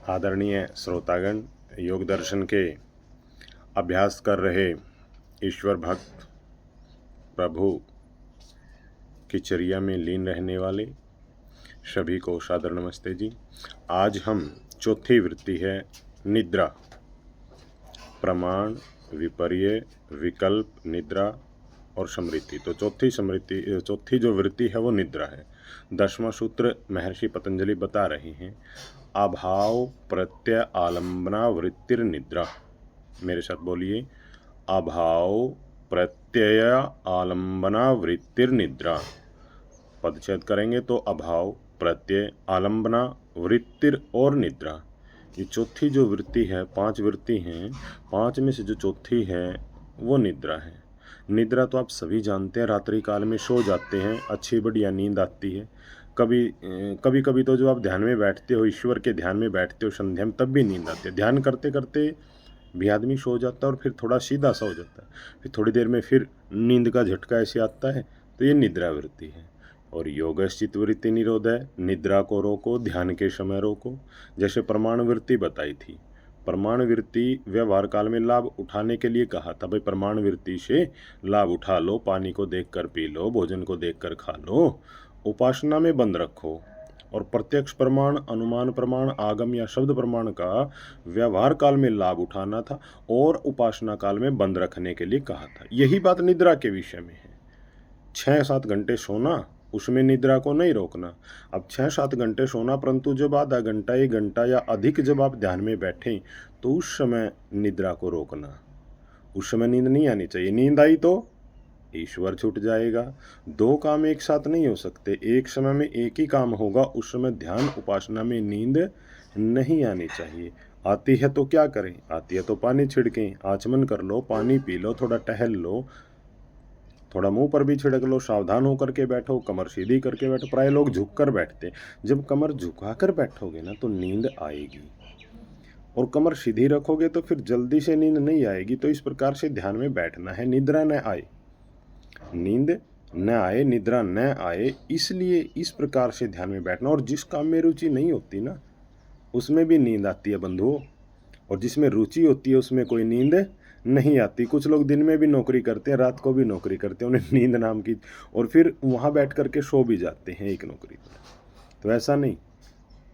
आदरणीय श्रोतागण, योग दर्शन के अभ्यास कर रहे ईश्वर भक्त, प्रभु की चर्या में लीन रहने वाले सभी को सादर नमस्ते जी। आज हम चौथी वृत्ति है निद्रा, प्रमाण, विपर्य, विकल्प, निद्रा और समृद्धि। तो चौथी जो वृत्ति है वो निद्रा है। 10वां सूत्र महर्षि पतंजलि बता रहे हैं, अभाव प्रत्यय आलंबना वृत्तिर निद्रा। मेरे साथ बोलिए, अभाव प्रत्यय आलंबना वृत्तिर निद्रा। पदच्छेद करेंगे तो अभाव, प्रत्यय, आलंबना, वृत्तिर और निद्रा। ये चौथी जो वृत्ति है, 5 वृत्ति हैं, 5 में से जो चौथी है वो निद्रा है। निद्रा तो आप सभी जानते हैं, रात्रि काल में सो जाते हैं, अच्छी बढ़िया नींद आती है। कभी तो जो आप ध्यान में बैठते हो, ईश्वर के ध्यान में बैठते हो संध्या में, तब भी नींद आती है। ध्यान करते करते भी आदमी सो जाता है और फिर थोड़ा सीधा सा हो जाता है, फिर थोड़ी देर में फिर नींद का झटका ऐसे आता है, तो ये निद्रा वृत्ति है। और योगश्चित वृत्ति निरोध है, निद्रा को रोको, ध्यान के समय रोको। जैसे प्रमाण वृत्ति बताई थी, प्रमाण वृत्ति व्यवहार काल में लाभ उठाने के लिए कहा था। भाई प्रमाण वृत्ति से लाभ उठा लो, पानी को देखकर पी लो, भोजन को देखकर खा लो, उपासना में बंद रखो। और प्रत्यक्ष प्रमाण, अनुमान प्रमाण, आगम या शब्द प्रमाण का व्यवहार काल में लाभ उठाना था और उपासना काल में बंद रखने के लिए कहा था। यही बात निद्रा के विषय में है। 6-7 घंटे सोना, उसमें निद्रा को नहीं रोकना। अब 6-7 घंटे सोना, परंतु जब आधा घंटा, 1 घंटा या अधिक जब आप ध्यान में बैठें तो उस समय निद्रा को रोकना। उस समय नींद नहीं आनी चाहिए। नींद आई तो ईश्वर छूट जाएगा। 2 काम एक साथ नहीं हो सकते, एक समय में एक ही काम होगा। उस समय ध्यान उपासना में नींद नहीं आनी चाहिए। आती है तो क्या करें? आती है तो पानी छिड़कें, आचमन कर लो, पानी पी लो, थोड़ा टहल लो, थोड़ा मुंह पर भी छिड़क लो, सावधान होकर के बैठो, कमर सीधी करके बैठो। प्राय लोग झुक कर बैठते हैं। जब कमर झुका कर बैठोगे ना तो नींद आएगी, और कमर सीधी रखोगे तो फिर जल्दी से नींद नहीं आएगी। तो इस प्रकार से ध्यान में बैठना है, निद्रा न आए, नींद न आए, निद्रा न आए, इसलिए इस प्रकार से ध्यान में बैठना। और जिस काम में रुचि नहीं होती ना, उसमें भी नींद आती है बंधुओं, और जिसमें रुचि होती है उसमें कोई नींद नहीं आती। कुछ लोग दिन में भी नौकरी करते हैं, रात को भी नौकरी करते हैं, उन्हें नींद नाम की, और फिर वहाँ बैठ करके सो भी जाते हैं एक नौकरी पर। तो ऐसा नहीं,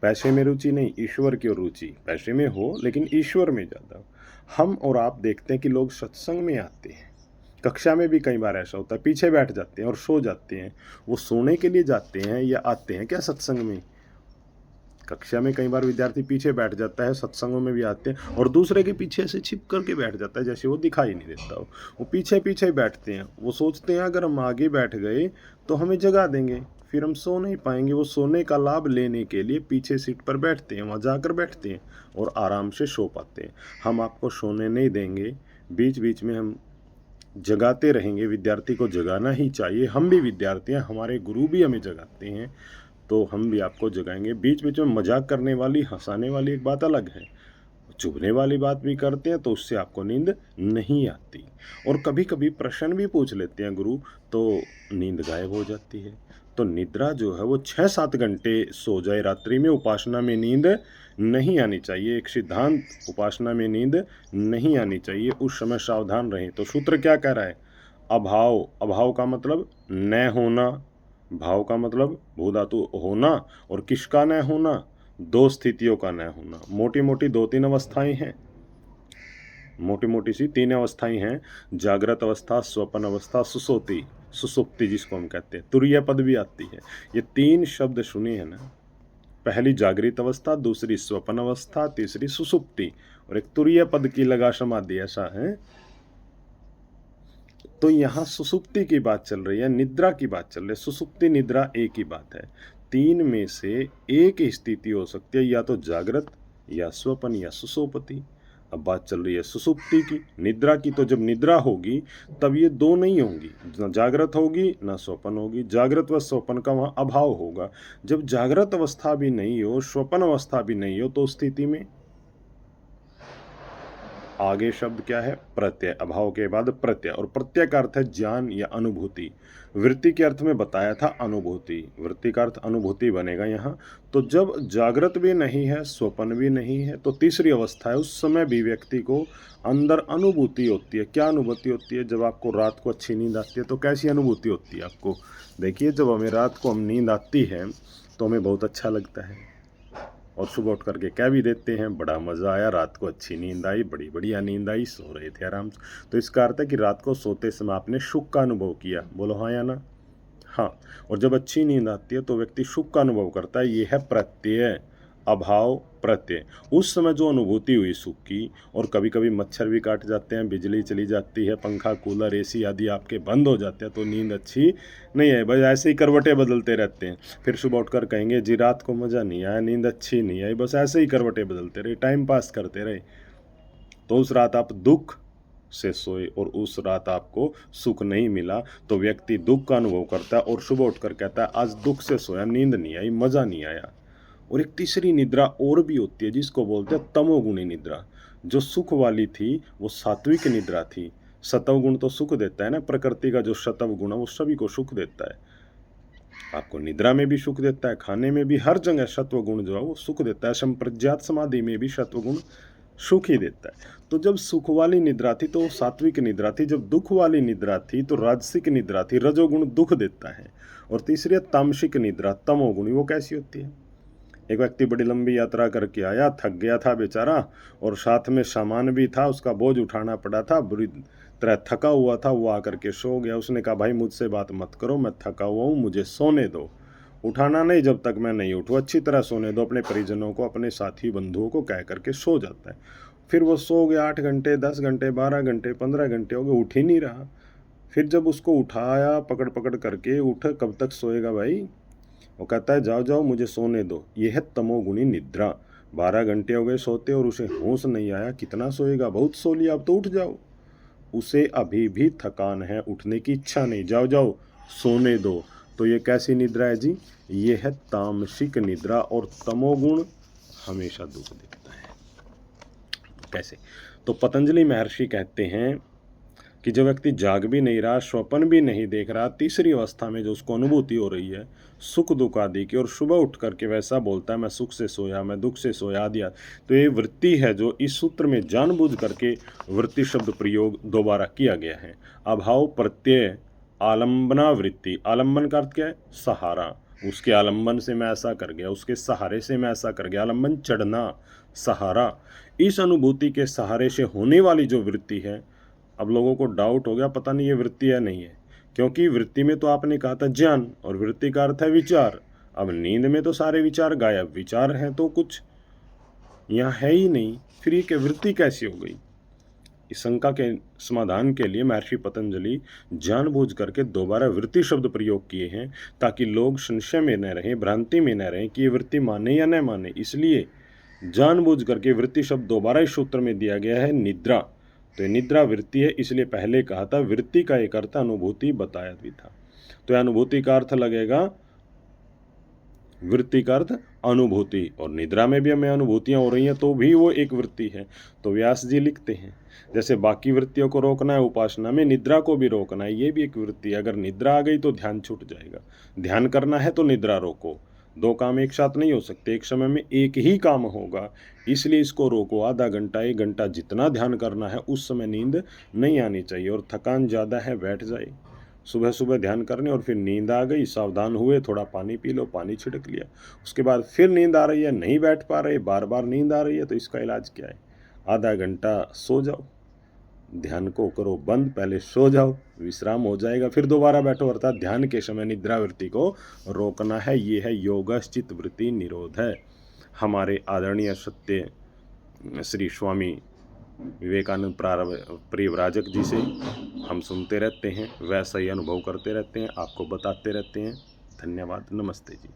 पैसे में रुचि नहीं, ईश्वर की रुचि। पैसे में हो लेकिन ईश्वर में ज़्यादा। हम और आप देखते हैं कि लोग सत्संग में आते हैं, कक्षा में भी कई बार ऐसा होता है, पीछे बैठ जाते हैं और सो जाते हैं। वो सोने के लिए जाते हैं या आते हैं क्या सत्संग में? कक्षा में कई बार विद्यार्थी पीछे बैठ जाता है, सत्संगों में भी आते हैं, और दूसरे के पीछे से छिप करके बैठ जाता है, जैसे वो दिखाई नहीं देता हो। वो पीछे पीछे बैठते हैं। वो सोचते हैं अगर हम आगे बैठ गए तो हमें जगा देंगे, फिर हम सो नहीं पाएंगे। वो सोने का लाभ लेने के लिए पीछे सीट पर बैठते हैं, वहाँ जाकर बैठते हैं और आराम से सो पाते हैं। हम आपको सोने नहीं देंगे, बीच बीच में हम जगाते रहेंगे। विद्यार्थी को जगाना ही चाहिए। हम भी विद्यार्थी हैं, हमारे गुरु भी हमें जगाते हैं, तो हम भी आपको जगाएंगे। बीच बीच में मजाक करने वाली, हंसाने वाली एक बात अलग है, चुभने वाली बात भी करते हैं तो उससे आपको नींद नहीं आती। और कभी कभी प्रश्न भी पूछ लेते हैं गुरु, तो नींद गायब हो जाती है। तो निद्रा जो है वो 6-7 घंटे सो जाए रात्रि में, उपासना में नींद नहीं आनी चाहिए। एक सिद्धांत, उपासना में नींद नहीं आनी चाहिए, उस समय सावधान रहें। तो सूत्र क्या कह रहा है? अभाव, अभाव का मतलब न होना, भाव का मतलब भू धातु होना, और किसका न होना? 2 स्थितियों का न होना। मोटी मोटी 2-3 अवस्थाएं हैं, मोटी मोटी सी 3 अवस्थाएं हैं, जागृत अवस्था, स्वप्न अवस्था, सुसुप्ति, सुसुप्ति जिसको हम कहते हैं, तुरीय पद भी आती है। ये 3 शब्द सुने हैं ना, पहली जागृत अवस्था, दूसरी स्वप्न अवस्था, तीसरी सुसुप्ति, और एक तुरीय पद की लगा समाधि, ऐसा है। तो यहाँ सुसुप्ति की बात चल रही है, निद्रा की बात चल रही है। सुसुप्ति निद्रा एक ही बात है। 3 में से एक स्थिति हो सकती है, या तो जागृत, या स्वप्न, या सुसुप्ति। अब बात चल रही है सुसुप्ति की, निद्रा की। तो जब निद्रा होगी तब ये 2 नहीं होंगी, न जागृत होगी न स्वप्न होगी। जागृत व स्वप्न का वहाँ अभाव होगा। जब जागृत अवस्था भी नहीं हो, स्वप्न अवस्था भी नहीं हो, तो स्थिति में आगे शब्द क्या है? प्रत्यय। अभाव के बाद प्रत्यय, और प्रत्यय का अर्थ है ज्ञान या अनुभूति। वृत्ति के अर्थ में बताया था अनुभूति, वृत्ति का अर्थ अनुभूति बनेगा यहाँ। तो जब जागृत भी नहीं है, स्वप्न भी नहीं है, तो तीसरी अवस्था है, उस समय भी व्यक्ति को अंदर अनुभूति होती है। क्या अनुभूति होती है? जब आपको रात को अच्छी नींद आती है तो कैसी अनुभूति होती है आपको? देखिए, जब हमें रात को नींद आती है तो हमें बहुत अच्छा लगता है, और सुबह उठ करके कह भी देते हैं बड़ा मज़ा आया, रात को अच्छी नींद आई, बड़ी बढ़िया नींद आई, सो रहे थे आराम से। तो इसका अर्थ है कि रात को सोते समय आपने सुख का अनुभव किया। बोलो हाँ या ना? हाँ। और जब अच्छी नींद आती है तो व्यक्ति सुख का अनुभव करता है। ये है प्रत्यय, अभाव प्रत्यय। उस समय जो अनुभूति हुई सुख की, और कभी कभी मच्छर भी काट जाते हैं, बिजली चली जाती है, पंखा कूलर एसी आदि आपके बंद हो जाते हैं, तो नींद अच्छी नहीं है, बस ऐसे ही करवटें बदलते रहते हैं। फिर सुबह उठकर कहेंगे जी रात को मज़ा नहीं आया, नींद अच्छी नहीं आई, बस ऐसे ही करवटें बदलते रहे, टाइम पास करते रहे। तो उस रात आप दुख से सोए और उस रात आपको सुख नहीं मिला, तो व्यक्ति दुख का अनुभव करता है और सुबह उठकर कहता है आज दुख से सोया, नींद नहीं आई, मज़ा नहीं आया। और एक तीसरी निद्रा और भी होती है जिसको बोलते हैं तमोगुणी निद्रा। जो सुख वाली थी वो सात्विक निद्रा थी। सतवगुण तो सुख देता है ना, प्रकृति का जो सतव गुण है वो सभी को सुख देता है। आपको निद्रा में भी सुख देता है, खाने में भी, हर जगह सत्व गुण जो है वो सुख देता है। संप्रज्ञात समाधि में भी सत्व गुण सुख ही देता है। तो जब सुख वाली निद्रा थी तो सात्विक निद्रा थी, जब दुख वाली निद्रा थी तो राजसिक निद्रा थी, रजोगुण दुख देता है। और तीसरी है तामसिक निद्रा, तमोगुणी। वो कैसी होती है? एक व्यक्ति बड़ी लंबी यात्रा करके आया, थक गया था बेचारा, और साथ में सामान भी था, उसका बोझ उठाना पड़ा था, बुरी तरह थका हुआ था। वो आकर के सो गया। उसने कहा भाई मुझसे बात मत करो, मैं थका हुआ हूँ, मुझे सोने दो, उठाना नहीं जब तक मैं नहीं उठूँ, अच्छी तरह सोने दो। अपने परिजनों को, अपने साथी बंधुओं को कह करके सो जाता है। फिर वो सो गया, 8 घंटे 10 घंटे 12 घंटे 15 घंटे हो गए, उठ ही नहीं रहा। फिर जब उसको उठाया पकड़ पकड़ करके, उठ, कब तक सोएगा भाई? वो कहता है जाओ जाओ मुझे सोने दो। यह है तमोगुणी निद्रा। 12 घंटे हो गए सोते और उसे होश नहीं आया, कितना सोएगा? बहुत सो लिया, अब तो उठ जाओ। उसे अभी भी थकान है, उठने की इच्छा नहीं, जाओ जाओ सोने दो। तो ये कैसी निद्रा है जी? ये है तामसिक निद्रा। और तमोगुण हमेशा दुख देता है। कैसे? तो पतंजलि महर्षि कहते हैं कि जो व्यक्ति जाग भी नहीं रहा, स्वप्न भी नहीं देख रहा, तीसरी अवस्था में जो उसको अनुभूति हो रही है सुख दुख आदि की, और सुबह उठ करके वैसा बोलता है मैं सुख से सोया, मैं दुख से सोया आदि, तो ये वृत्ति है जो इस सूत्र में जानबूझ करके वृत्ति शब्द प्रयोग दोबारा किया गया है। अभाव प्रत्यय आलंबना वृत्ति। आलंबन का अर्थ क्या है? सहारा। उसके आलंबन से मैं ऐसा कर गया, उसके सहारे से मैं ऐसा कर गया। आलंबन चढ़ना, सहारा। इस अनुभूति के सहारे से होने वाली जो वृत्ति है, अब लोगों को डाउट हो गया पता नहीं ये वृत्ति है नहीं है, क्योंकि वृत्ति में तो आपने कहा था ज्ञान, और वृत्ति का अर्थ है विचार। अब नींद में तो सारे विचार गायब, विचार हैं तो कुछ यहाँ है ही नहीं, फिर ये वृत्ति कैसी हो गई? इस शंका के समाधान के लिए महर्षि पतंजलि जानबूझ करके दोबारा वृत्ति शब्द प्रयोग किए हैं, ताकि लोग संशय में न रहें, भ्रांति में न रहें कि ये वृत्ति माने या न माने। इसलिए जानबूझ करके वृत्ति शब्द दोबारा इस सूत्र में दिया गया है, निद्रा। तो ये निद्रा वृत्ति है, इसलिए पहले कहा था वृत्ति का एक अर्थ अनुभूति बताया भी था। तो अनुभूति का अर्थ लगेगा, वृत्ति का अर्थ अनुभूति, और निद्रा में भी हमें अनुभूतियां हो रही हैं तो भी वो एक वृत्ति है। तो व्यास जी लिखते हैं जैसे बाकी वृत्तियों को रोकना है उपासना में, निद्रा को भी रोकना है, ये भी एक वृत्ति है। अगर निद्रा आ गई तो ध्यान छूट जाएगा। ध्यान करना है तो निद्रा रोको। दो काम एक साथ नहीं हो सकते, एक समय में एक ही काम होगा, इसलिए इसको रोको। आधा घंटा 1 घंटा जितना ध्यान करना है उस समय नींद नहीं आनी चाहिए। और थकान ज़्यादा है बैठ जाए, सुबह सुबह ध्यान करने और फिर नींद आ गई, सावधान हुए, थोड़ा पानी पी लो, पानी छिड़क लिया, उसके बाद फिर नींद आ रही है, नहीं बैठ पा रहे, बार बार नींद आ रही है, तो इसका इलाज क्या है? आधा घंटा सो जाओ, ध्यान को करो बंद, पहले सो जाओ, विश्राम हो जाएगा, फिर दोबारा बैठो। अर्थात ध्यान के समय निद्रावृत्ति को रोकना है। ये है योगश्चित वृत्ति निरोध है। हमारे आदरणीय सत्य श्री स्वामी विवेकानंद परिव्राजक जी से हम सुनते रहते हैं, वैसा ही अनुभव करते रहते हैं, आपको बताते रहते हैं। धन्यवाद, नमस्ते जी।